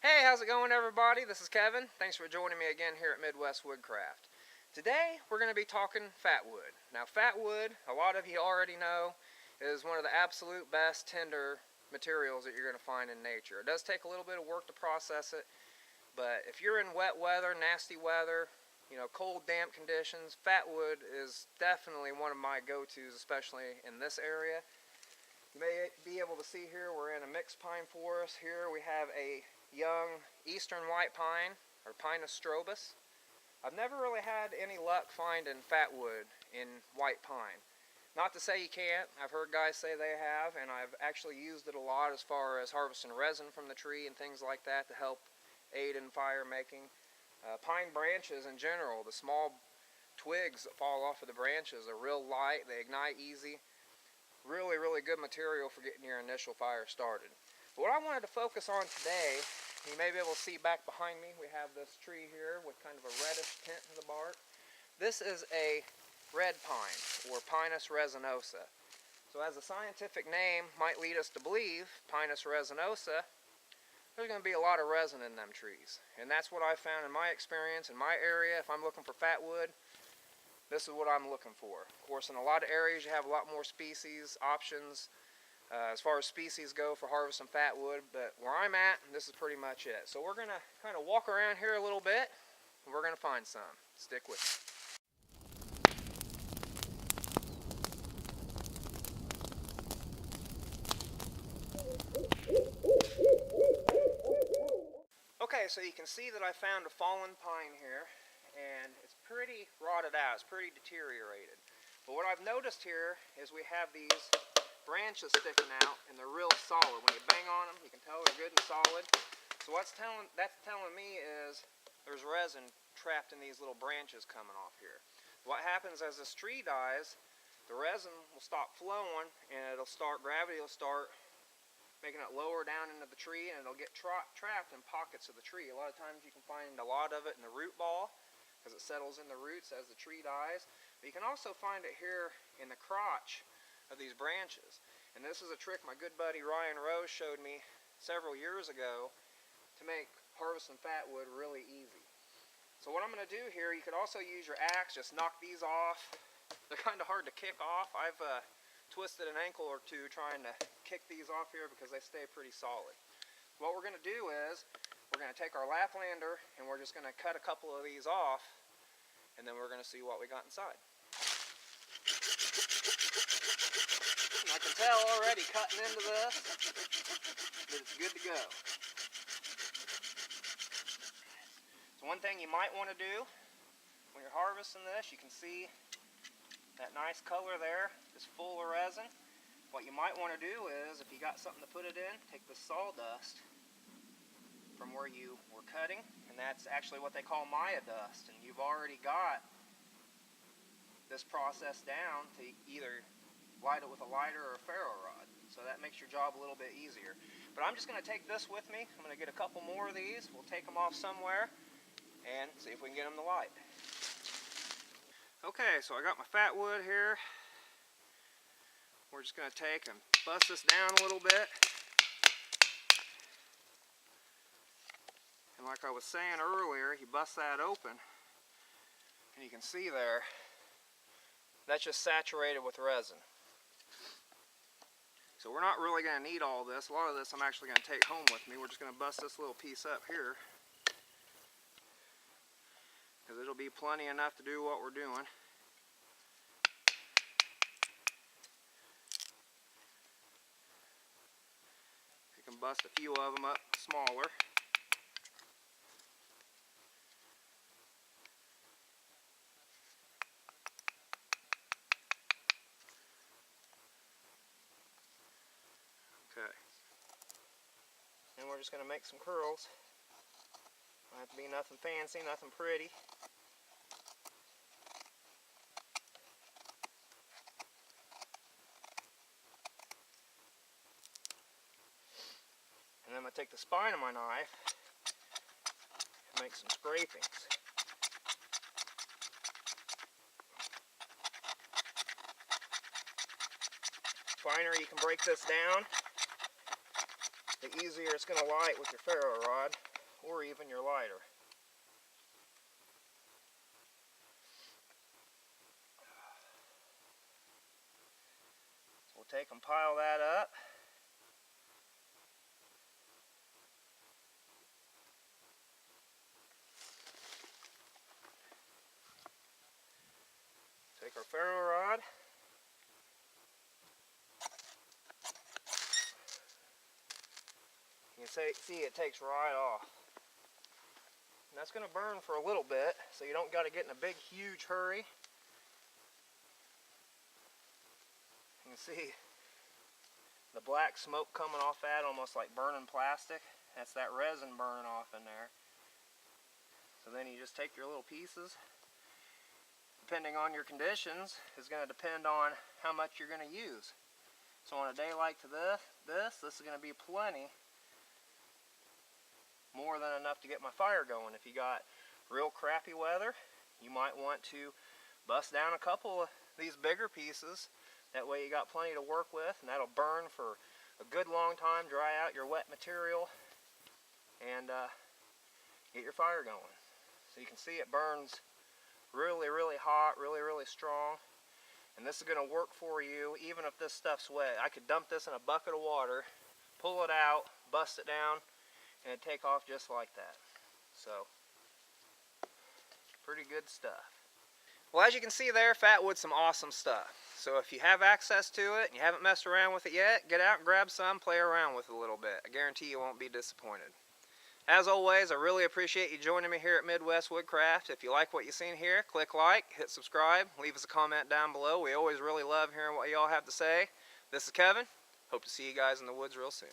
Hey, how's it going, everybody? This is Kevin. Thanks for joining me again here at Midwest Woodcraft. Today, we're going to be talking fatwood. Now, fatwood, a lot of you already know, is one of the absolute best tinder materials that you're going to find in nature. It does take a little bit of work to process it, but if you're in wet weather, nasty weather, cold, damp conditions, fatwood is definitely one of my go-tos, especially in this area. You may be able to see here, we're in a mixed pine forest. Here we have a young eastern white pine, or Pinus strobus. I've never really had any luck finding fatwood in white pine. Not to say you can't. I've heard guys say they have, and I've actually used it a lot as far as harvesting resin from the tree and things like that to help aid in fire making. Pine branches in general, the small twigs that fall off of the branches are real light, they ignite easy. Really, really good material for getting your initial fire started. But what I wanted to focus on today, you may be able to see back behind me, we have this tree here with kind of a reddish tint to the bark. This is a red pine, or Pinus resinosa. So as the scientific name might lead us to believe, Pinus resinosa, there's going to be a lot of resin in them trees. And that's what I found in my experience, in my area. If I'm looking for fatwood, this is what I'm looking for. Of course, in a lot of areas you have a lot more species, options, as far as species go for harvesting fatwood, but where I'm at, this is pretty much it. So we're going to kind of walk around here a little bit, and we're going to find some. Stick with me. Okay, so you can see that I found a fallen pine here, and it's pretty rotted out, it's pretty deteriorated. But what I've noticed here is we have these branches sticking out, and they're real solid. When you bang on them, you can tell they're good and solid. So that's telling me is there's resin trapped in these little branches coming off here. What happens as this tree dies, the resin will stop flowing, and gravity will start making it lower down into the tree, and it'll get trapped in pockets of the tree. A lot of times you can find a lot of it in the root ball, because it settles in the roots as the tree dies. But you can also find it here in the crotch of these branches. And this is a trick my good buddy Ryan Rose showed me several years ago to make harvesting fatwood really easy. So what I'm going to do here, you could also use your axe, just knock these off. They're kind of hard to kick off. I've twisted an ankle or two trying to kick these off here because they stay pretty solid. What we're going to do is we're going to take our Laplander and we're just going to cut a couple of these off, and then we're going to see what we got inside. I can tell already cutting into this that it's good to go. So one thing you might want to do when you're harvesting this, you can see that nice color there is full of resin. What you might want to do is, if you got something to put it in, take the sawdust from where you were cutting, and that's actually what they call Maya dust, and you've already got this process down to either light it with a lighter or a ferro rod. So that makes your job a little bit easier. But I'm just going to take this with me. I'm going to get a couple more of these. We'll take them off somewhere and see if we can get them to light. Okay, so I got my fatwood here. We're just going to take and bust this down a little bit. And like I was saying earlier, you bust that open and you can see there, that's just saturated with resin. So we're not really going to need all this. A lot of this I'm actually going to take home with me. We're just going to bust this little piece up here, because it'll be plenty enough to do what we're doing. You can bust a few of them up smaller. Okay. And we're just going to make some curls. Don't have to be nothing fancy, nothing pretty. And then I'm going to take the spine of my knife and make some scrapings. Finer you can break this down, the easier it's going to light with your ferro rod or even your lighter. So we'll take and pile that up. Take our ferro rod. You can see it takes right off. And that's going to burn for a little bit, so you don't got to get in a big, huge hurry. You can see the black smoke coming off that, almost like burning plastic. That's that resin burning off in there. So then you just take your little pieces. Depending on your conditions, is going to depend on how much you're going to use. So on a day like this is going to be plenty. More than enough to get my fire going. If you got real crappy weather, you might want to bust down a couple of these bigger pieces. That way you got plenty to work with, and that'll burn for a good long time, dry out your wet material, and get your fire going. So you can see it burns really, really hot, really, really strong. And this is going to work for you even if this stuff's wet. I could dump this in a bucket of water, pull it out, bust it down, and it'd take off just like that. So, pretty good stuff. Well, as you can see there, Fatwood's some awesome stuff. So if you have access to it and you haven't messed around with it yet, get out and grab some, play around with it a little bit. I guarantee you won't be disappointed. As always, I really appreciate you joining me here at Midwest Woodcraft. If you like what you've seen here, click like, hit subscribe, leave us a comment down below. We always really love hearing what y'all have to say. This is Kevin. Hope to see you guys in the woods real soon.